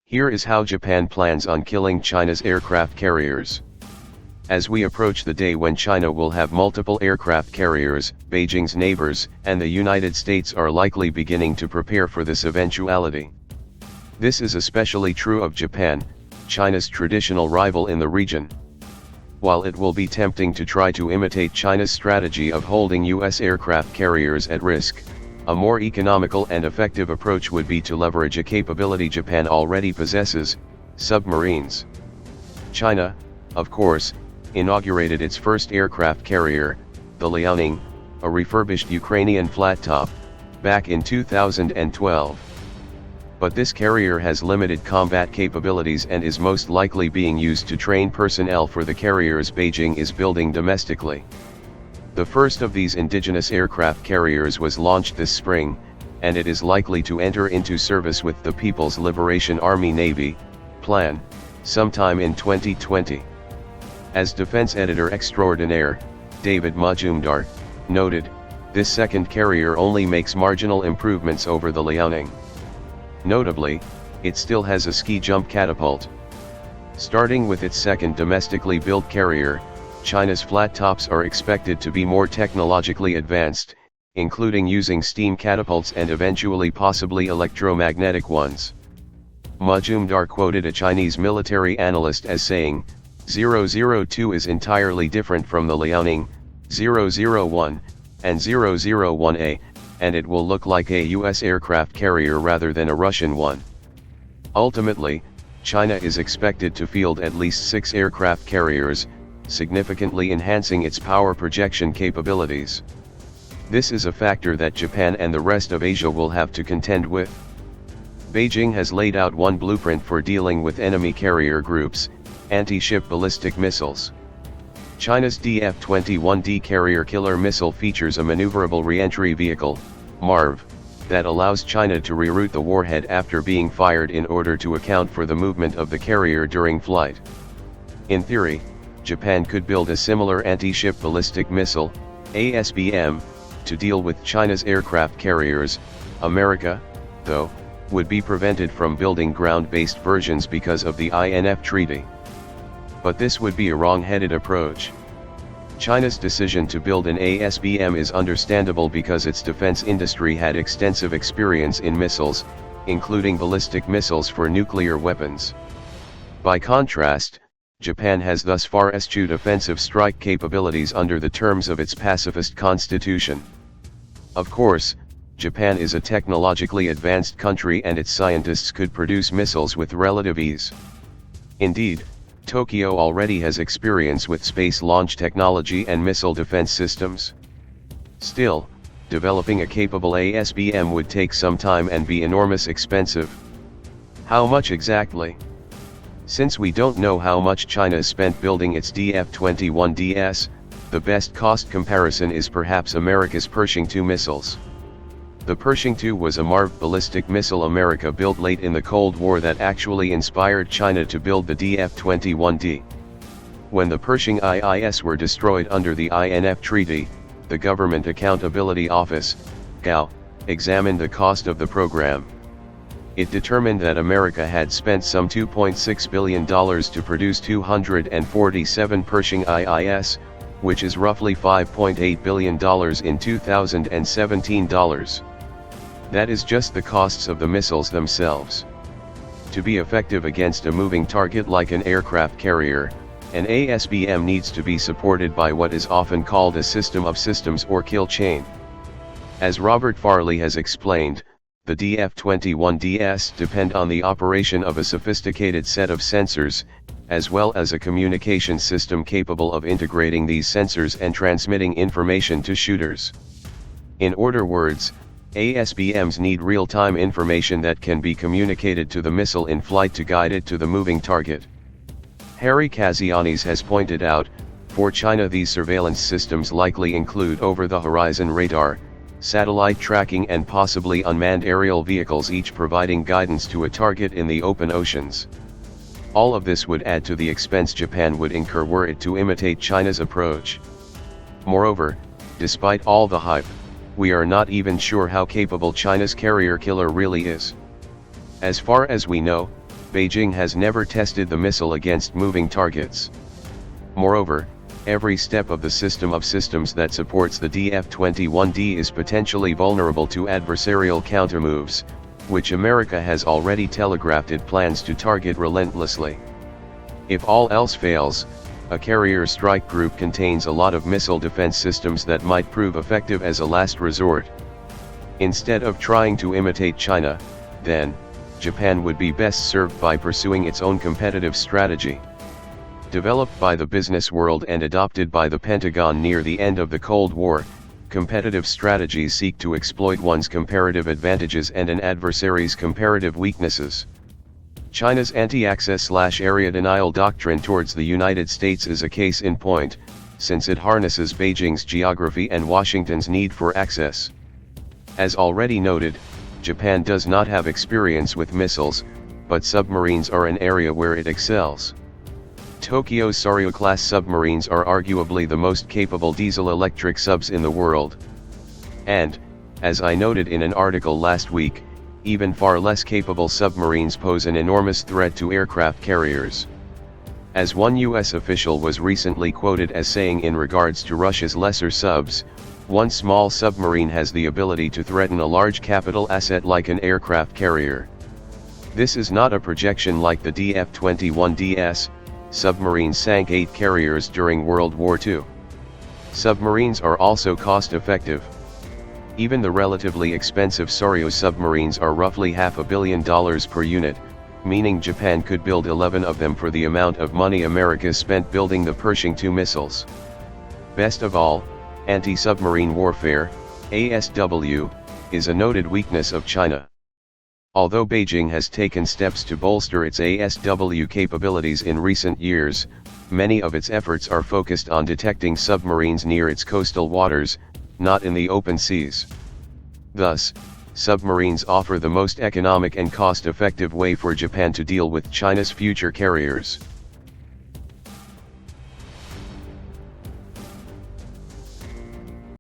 Here is how Japan plans on killing China's aircraft carriers. As we approach the day when China will have multiple aircraft carriers, Beijing's neighbors and the United States are likely beginning to prepare for this eventuality. This is especially true of Japan, China's traditional rival in the region. While it will be tempting to try to imitate China's strategy of holding U.S. aircraft carriers at risk, a more economical and effective approach would be to leverage a capability Japan already possesses: submarines. China, of course, inaugurated its first aircraft carrier, the Liaoning, a refurbished Ukrainian flattop, back in 2012. But this carrier has limited combat capabilities and is most likely being used to train personnel for the carriers Beijing is building domestically. The first of these indigenous aircraft carriers was launched this spring, and it is likely to enter into service with the People's Liberation Army Navy plan sometime in 2020. As defense editor extraordinaire, David Majumdar, noted, this second carrier only makes marginal improvements over the Liaoning. Notably, it still has a ski jump catapult. Starting with its second domestically built carrier, China's flattops are expected to be more technologically advanced, including using steam catapults and eventually possibly electromagnetic ones. Majumdar quoted a Chinese military analyst as saying, 002 is entirely different from the Liaoning, 001, and 001A, and it will look like a US aircraft carrier rather than a Russian one. Ultimately, China is expected to field at least 6 aircraft carriers, significantly enhancing its power projection capabilities. This is a factor that Japan and the rest of Asia will have to contend with. Beijing has laid out one blueprint for dealing with enemy carrier groups: anti-ship ballistic missiles. China's DF-21D carrier killer missile features a maneuverable re-entry vehicle, MARV, that allows China to reroute the warhead after being fired in order to account for the movement of the carrier during flight. In theory, Japan could build a similar anti-ship ballistic missile, ASBM, to deal with China's aircraft carriers. America, though, would be prevented from building ground-based versions because of the INF Treaty. But this would be a wrong-headed approach. China's decision to build an ASBM is understandable because its defense industry had extensive experience in missiles, including ballistic missiles for nuclear weapons. By contrast, Japan has thus far eschewed offensive strike capabilities under the terms of its pacifist constitution. Of course, Japan is a technologically advanced country and its scientists could produce missiles with relative ease. Indeed, Tokyo already has experience with space launch technology and missile defense systems. Still, developing a capable ASBM would take some time and be enormously expensive. How much exactly? Since we don't know how much China spent building its DF-21DS, the best cost comparison is perhaps America's Pershing-II missiles. The Pershing-II was a MARV ballistic missile America built late in the Cold War that actually inspired China to build the DF-21D. When the Pershing-IIs were destroyed under the INF Treaty, the Government Accountability Office, GAO, examined the cost of the program. It determined that America had spent some $2.6 billion to produce 247 Pershing-IIs, which is roughly $5.8 billion in 2017 dollars. That is just the costs of the missiles themselves. To be effective against a moving target like an aircraft carrier, an ASBM needs to be supported by what is often called a system of systems or kill chain. As Robert Farley has explained, the DF-21DS depend on the operation of a sophisticated set of sensors, as well as a communication system capable of integrating these sensors and transmitting information to shooters. In other words, ASBMs need real-time information that can be communicated to the missile in flight to guide it to the moving target. Harry Kazianis has pointed out, for China these surveillance systems likely include over-the-horizon radar, satellite tracking and possibly unmanned aerial vehicles, each providing guidance to a target in the open oceans. All of this would add to the expense Japan would incur were it to imitate China's approach. Moreover, despite all the hype, we are not even sure how capable China's carrier killer really is. As far as we know, Beijing has never tested the missile against moving targets. Moreover, every step of the system of systems that supports the DF-21D is potentially vulnerable to adversarial countermoves, which America has already telegraphed it plans to target relentlessly. If all else fails, a carrier strike group contains a lot of missile defense systems that might prove effective as a last resort. Instead of trying to imitate China, then, Japan would be best served by pursuing its own competitive strategy. Developed by the business world and adopted by the Pentagon near the end of the Cold War, competitive strategies seek to exploit one's comparative advantages and an adversary's comparative weaknesses. China's anti-access/area denial doctrine towards the United States is a case in point, since it harnesses Beijing's geography and Washington's need for access. As already noted, Japan does not have experience with missiles, but submarines are an area where it excels. Tokyo's Soryu-class submarines are arguably the most capable diesel-electric subs in the world. And, as I noted in an article last week, even far less capable submarines pose an enormous threat to aircraft carriers. As one US official was recently quoted as saying in regards to Russia's lesser subs, one small submarine has the ability to threaten a large capital asset like an aircraft carrier. This is not a projection like the DF-21DS, submarines sank 8 carriers during World War II. Submarines are also cost-effective. Even the relatively expensive Soryu submarines are roughly $500 million per unit, meaning Japan could build 11 of them for the amount of money America spent building the Pershing-II missiles. Best of all, anti-submarine warfare, ASW, is a noted weakness of China. Although Beijing has taken steps to bolster its ASW capabilities in recent years, many of its efforts are focused on detecting submarines near its coastal waters, not in the open seas. Thus, submarines offer the most economic and cost-effective way for Japan to deal with China's future carriers.